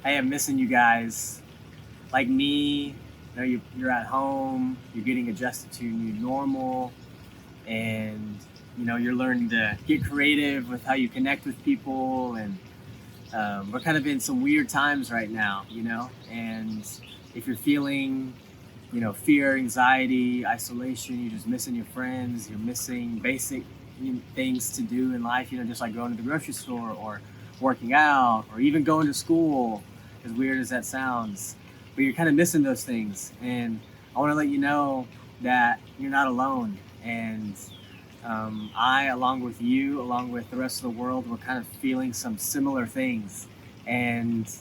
Hey, I'm missing you guys. Like me, you're at home, you're getting adjusted to new normal, and you're learning to get creative with how you connect with people. And we're kind of in some weird times right now, And if you're feeling, fear, anxiety, isolation, you're just missing your friends, you're missing basic things to do in life, just like going to the grocery store or working out or even going to school, as weird as that sounds. But you're kind of missing those things. And I want to let you know that you're not alone. And I, along with you, along with the rest of the world, we're kind of feeling some similar things. And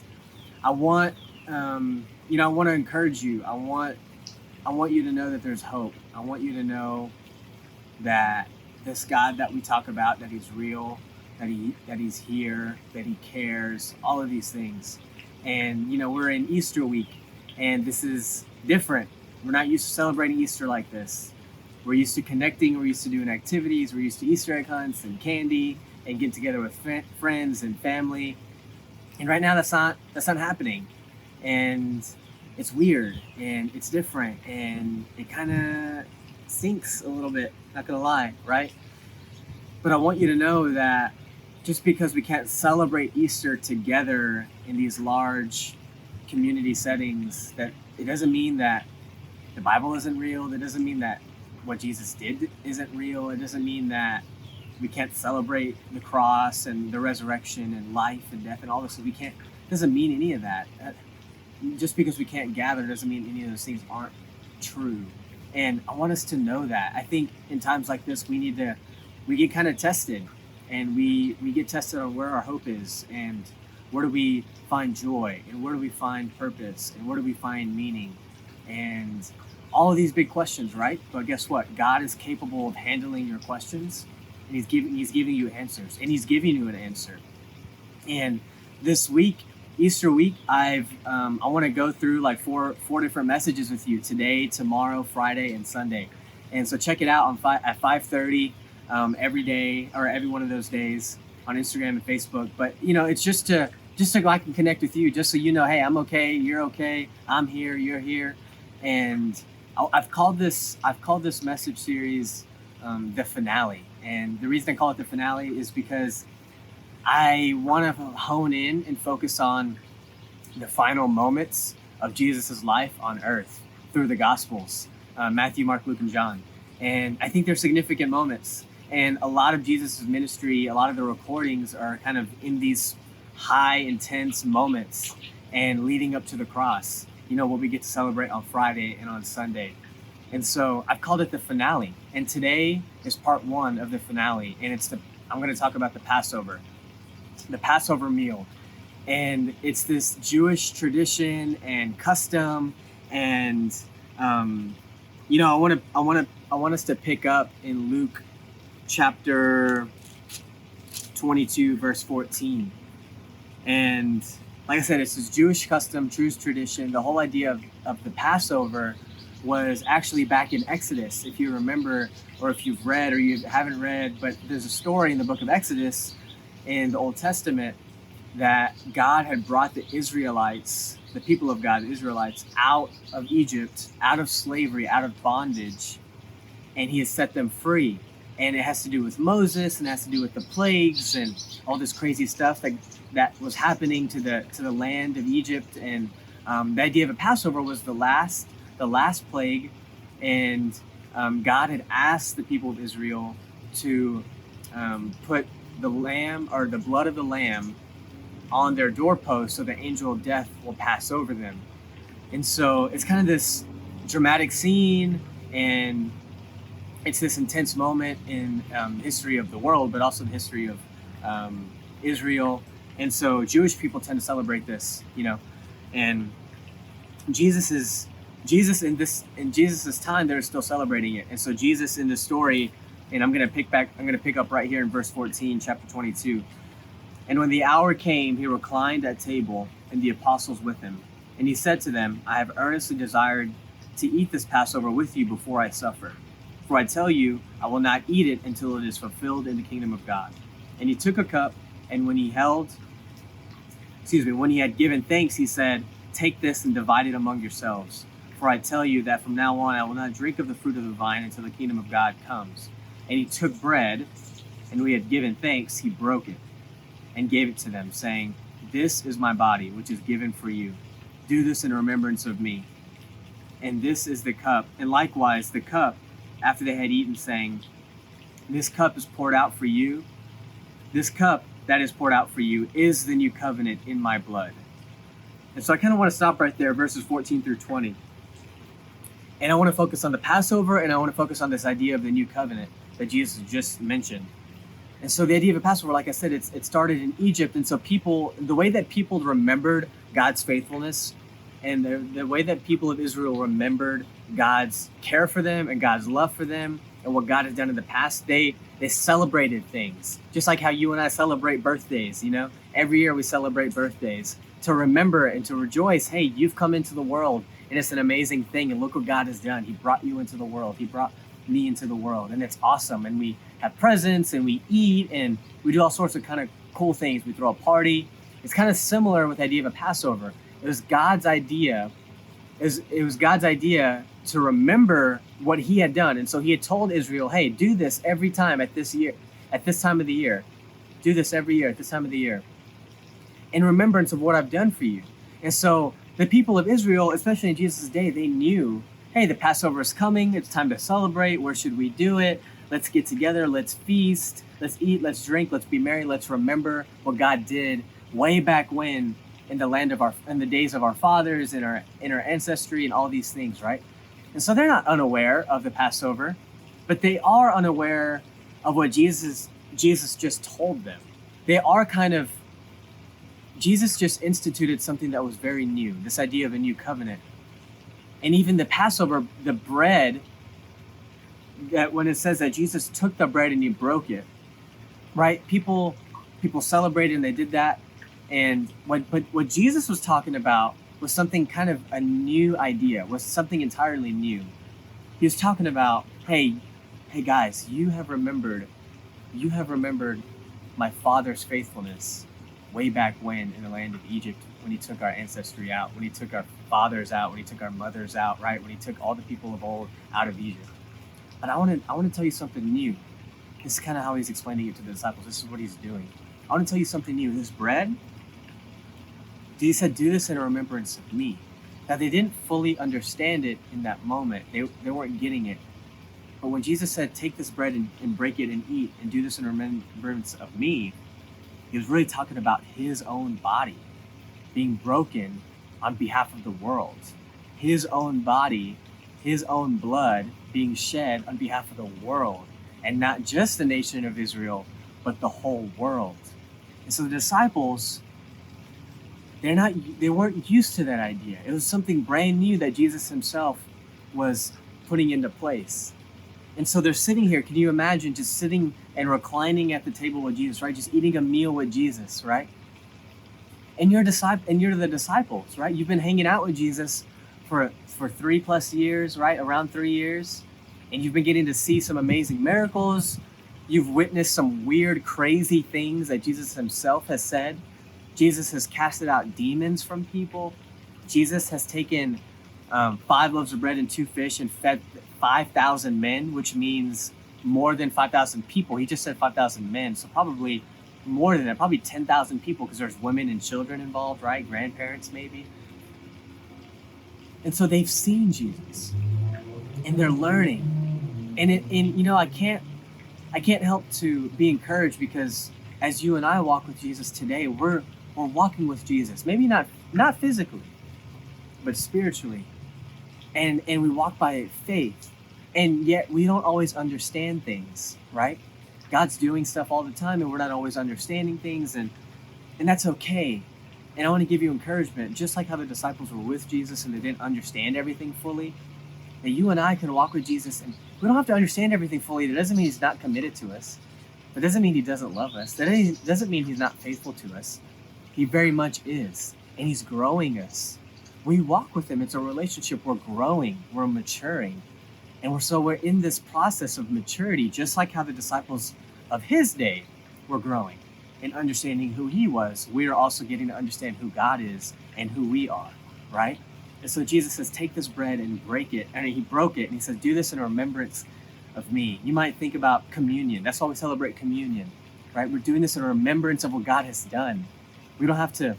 I want, I want to encourage you. I want you to know that there's hope. I want you to know that this God that we talk about, that He's real, that He's here, that He cares, all of these things. And we're in Easter week, and this is different. We're not used to celebrating Easter like this. We're used to connecting. We're used to doing activities. We're used to Easter egg hunts and candy and getting together with friends and family. And right now, that's not happening. And it's weird and it's different and it kind of stinks a little bit, not gonna lie, right? But I want you to know that just because we can't celebrate Easter together in these large community settings, that it doesn't mean that the Bible isn't real. That doesn't mean that what Jesus did isn't real. It doesn't mean that we can't celebrate the cross and the resurrection and life and death and all this. We can't. It doesn't mean any of that. Just because we can't gather doesn't mean any of those things aren't true. And I want us to know that. I think in times like this, we get kind of tested, and we get tested on where our hope is, and where do we find joy, and where do we find purpose, and where do we find meaning, and all of these big questions, right? But guess what? God is capable of handling your questions, and He's giving you answers, and He's giving you an answer. And this week, Easter week, I want to go through like four different messages with you today, tomorrow, Friday, and Sunday. And so check it out at 5:30 every day, or every one of those days, on Instagram and Facebook. But it's just so I can connect with you, just so you know, hey, I'm okay, you're okay, I'm here, you're here. And I've called this message series the finale. And the reason I call it the finale is because I want to hone in and focus on the final moments of Jesus' life on earth through the Gospels, Matthew, Mark, Luke, and John. And I think they're significant moments. And a lot of Jesus' ministry, a lot of the recordings are kind of in these high, intense moments and leading up to the cross, what we get to celebrate on Friday and on Sunday. And so I've called it the finale. And today is part one of the finale. And I'm going to talk about the Passover meal. And it's this Jewish tradition and custom. And, I want us to pick up in Luke chapter 22, verse 14. And like I said, it's this Jewish custom, Jewish tradition. The whole idea of the Passover was actually back in Exodus, if you remember, or if you've read or you haven't read, but there's a story in the book of Exodus in the Old Testament that God had brought the Israelites, the people of God, the Israelites, out of Egypt, out of slavery, out of bondage, and He has set them free. And it has to do with Moses, and it has to do with the plagues and all this crazy stuff that was happening to the land of Egypt. And the idea of a Passover was the last plague, and God had asked the people of Israel to put the lamb, or the blood of the lamb, on their doorpost so the angel of death will pass over them. And so it's kind of this dramatic scene, and it's this intense moment in history of the world, but also the history of Israel. And so Jewish people tend to celebrate this, and Jesus in Jesus's time, they're still celebrating it. And so Jesus in this story, and I'm going to pick up right here in verse 14, chapter 22. And when the hour came, He reclined at table, and the apostles with Him. And He said to them, I have earnestly desired to eat this Passover with you before I suffer. For I tell you, I will not eat it until it is fulfilled in the kingdom of God. And He took a cup, and when He held when he had given thanks, he said, "Take this and divide it among yourselves. For I tell you that from now on I will not drink of the fruit of the vine until the kingdom of God comes." And he took bread, and when he had given thanks, he broke it and gave it to them, saying, "This is my body, which is given for you. Do this in remembrance of me." And this is the cup. And likewise the cup, after they had eaten, saying, "This cup is poured out for you. This cup that is poured out for you is the new covenant in my blood." And so I kind of want to stop right there, verses 14 through 20. And I want to focus on the Passover, and I want to focus on this idea of the new covenant that Jesus just mentioned. And so the idea of a Passover, like I said, it started in Egypt. And so the way that people remembered God's faithfulness, and the way that people of Israel remembered God's care for them and God's love for them and what God has done in the past, they celebrated things. Just like how you and I celebrate birthdays, Every year we celebrate birthdays to remember and to rejoice, hey, you've come into the world, and it's an amazing thing, and look what God has done. He brought you into the world. He brought me into the world, and it's awesome. And we have presents, and we eat, and we do all sorts of kind of cool things. We throw a party. It's kind of similar with the idea of a Passover. It was God's idea. It was God's idea to remember what he had done. And so he had told Israel, hey, do this every time at this time of the year. Do this every year at this time of the year, in remembrance of what I've done for you. And so the people of Israel, especially in Jesus' day, they knew, hey, the Passover is coming. It's time to celebrate. Where should we do it? Let's get together. Let's feast. Let's eat. Let's drink. Let's be merry. Let's remember what God did way back when, in the days of our fathers, in our ancestry, and all these things, right? And so they're not unaware of the Passover, but they are unaware of what Jesus just told them. Jesus just instituted something that was very new, this idea of a new covenant. And even the Passover, the bread, that when it says that Jesus took the bread and he broke it, right? People celebrated and they did that. And what Jesus was talking about was something kind of a new idea, was something entirely new. He was talking about, hey guys, you have remembered my Father's faithfulness way back when in the land of Egypt, when he took our ancestry out, when he took our fathers out, when he took our mothers out, right? When he took all the people of old out of Egypt. But I want to tell you something new. This is kind of how he's explaining it to the disciples. This is what he's doing. I want to tell you something new. This bread, he said, do this in remembrance of me. Now, they didn't fully understand it in that moment. They weren't getting it. But when Jesus said, take this bread and break it and eat, and do this in remembrance of me, he was really talking about his own body being broken on behalf of the world. His own body, his own blood being shed on behalf of the world. And not just the nation of Israel, but the whole world. And so the disciples, they weren't used to that idea. It was something brand new that Jesus himself was putting into place. And so they're sitting here. Can you imagine just sitting and reclining at the table with Jesus, right? Just eating a meal with Jesus, right? And you're the disciples, right? You've been hanging out with Jesus for 3+ years, right? Around 3 years. And you've been getting to see some amazing miracles. You've witnessed some weird, crazy things that Jesus himself has said. Jesus has casted out demons from people. Jesus has taken 5 loaves of bread and 2 fish and fed 5,000 men, which means more than 5,000 people. He just said 5,000 men, so probably more than that, probably 10,000 people, because there's women and children involved, right? Grandparents maybe. And so they've seen Jesus, and they're learning. And I can't help to be encouraged, because as you and I walk with Jesus today, we're walking with Jesus. Maybe not physically, but spiritually. And we walk by faith, and yet we don't always understand things, right? God's doing stuff all the time, and we're not always understanding things, and that's okay. And I want to give you encouragement, just like how the disciples were with Jesus and they didn't understand everything fully, that you and I can walk with Jesus, and we don't have to understand everything fully. That doesn't mean he's not committed to us. That doesn't mean he doesn't love us. That doesn't mean he's not faithful to us. He very much is, and he's growing us. We walk with him. It's a relationship. We're growing. We're maturing. And we're in this process of maturity, just like how the disciples of his day were growing. in understanding who he was, we are also getting to understand who God is and who we are, right? And so Jesus says, take this bread and break it. And he broke it. And he says, do this in remembrance of me. You might think about communion. That's why we celebrate communion, right? We're doing this in remembrance of what God has done. We don't have to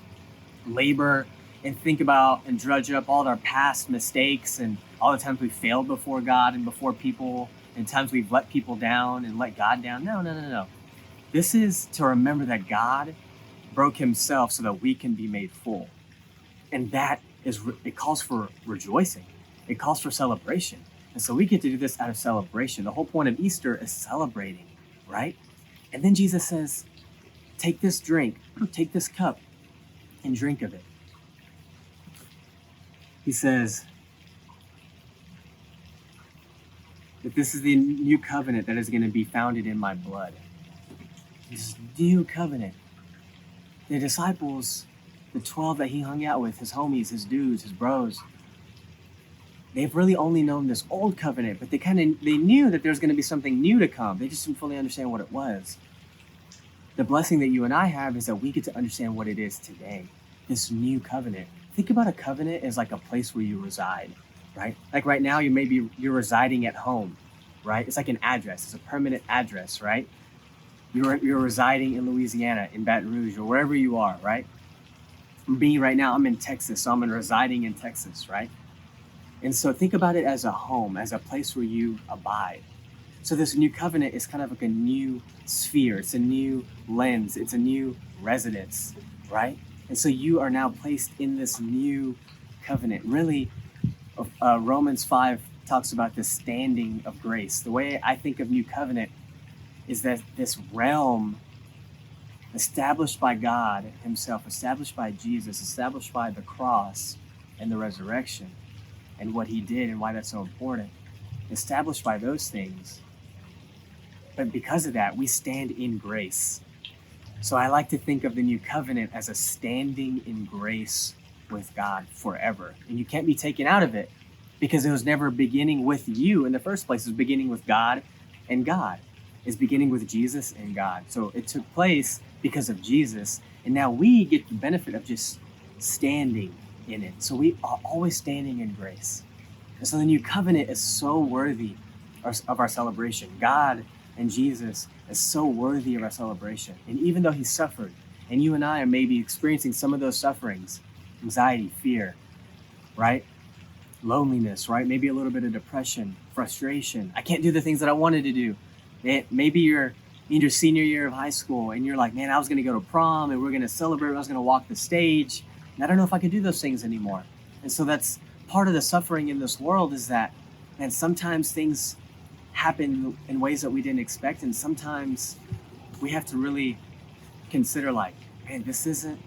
labor and think about and drudge up all our past mistakes and all the times we failed before God and before people and times we've let people down and let God down. No. This is to remember that God broke himself so that we can be made full. And that is, it calls for rejoicing. It calls for celebration. And so we get to do this out of celebration. The whole point of Easter is celebrating, right? And then Jesus says, take this drink, take this cup and drink of it. He says that this is the new covenant that is going to be founded in my blood. This new covenant. The disciples, the 12 that he hung out with, his homies, his dudes, his bros, they've really only known this old covenant, but they knew that there's going to be something new to come. They just didn't fully understand what it was. The blessing that you and I have is that we get to understand what it is today, this new covenant. Think about a covenant as like a place where you reside, right? Like right now, you're residing at home, right? It's like an address. It's a permanent address, right? You're residing in Louisiana, in Baton Rouge, or wherever you are, right? Me right now, I'm in Texas, so I'm residing in Texas, right? And so think about it as a home, as a place where you abide. So this new covenant is kind of like a new sphere. It's a new lens. It's a new residence, right? And so you are now placed in this new covenant. Really, Romans 5 talks about this standing of grace. The way I think of new covenant is that this realm established by God himself, established by Jesus, established by the cross and the resurrection and what he did and why that's so important, established by those things. But because of that, we stand in grace. So I like to think of the new covenant as a standing in grace with God forever. And you can't be taken out of it because it was never beginning with you in the first place. It was beginning with God and God. It's beginning with Jesus and God. So it took place because of Jesus. And now we get the benefit of just standing in it. So we are always standing in grace. And so the new covenant is so worthy of our celebration. God and Jesus is so worthy of our celebration. And even though he suffered, and you and I are maybe experiencing some of those sufferings, anxiety, fear, right? Loneliness, right? Maybe a little bit of depression, frustration. I can't do the things that I wanted to do. Maybe you're in your senior year of high school and you're like, man, I was going to go to prom and we're going to celebrate. I was going to walk the stage. And I don't know if I could do those things anymore. And so that's part of the suffering in this world is that, man, sometimes things happen in ways that we didn't expect. And sometimes we have to really consider like, man, this isn't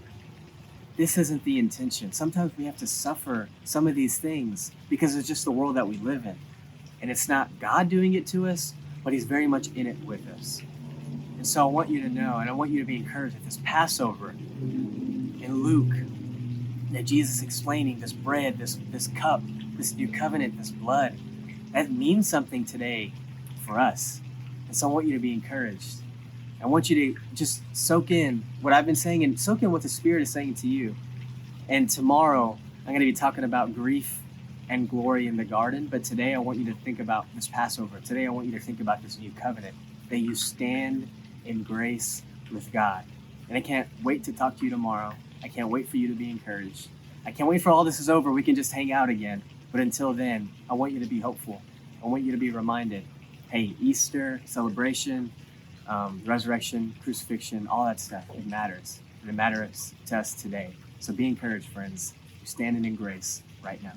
the intention. Sometimes we have to suffer some of these things because it's just the world that we live in. And it's not God doing it to us, but he's very much in it with us. And so I want you to know, and I want you to be encouraged that this Passover in Luke, that Jesus explaining this bread, this cup, this new covenant, this blood, that means something today for us. And so I want you to be encouraged. I want you to just soak in what I've been saying and soak in what the Spirit is saying to you. And tomorrow, I'm going to be talking about grief and glory in the garden. But today, I want you to think about this Passover. Today, I want you to think about this new covenant, that you stand in grace with God. And I can't wait to talk to you tomorrow. I can't wait for you to be encouraged. I can't wait for all this is over. We can just hang out again. But until then, I want you to be hopeful. I want you to be reminded, hey, Easter, celebration, resurrection, crucifixion, all that stuff, it matters. And it matters to us today. So be encouraged, friends. You're standing in grace right now.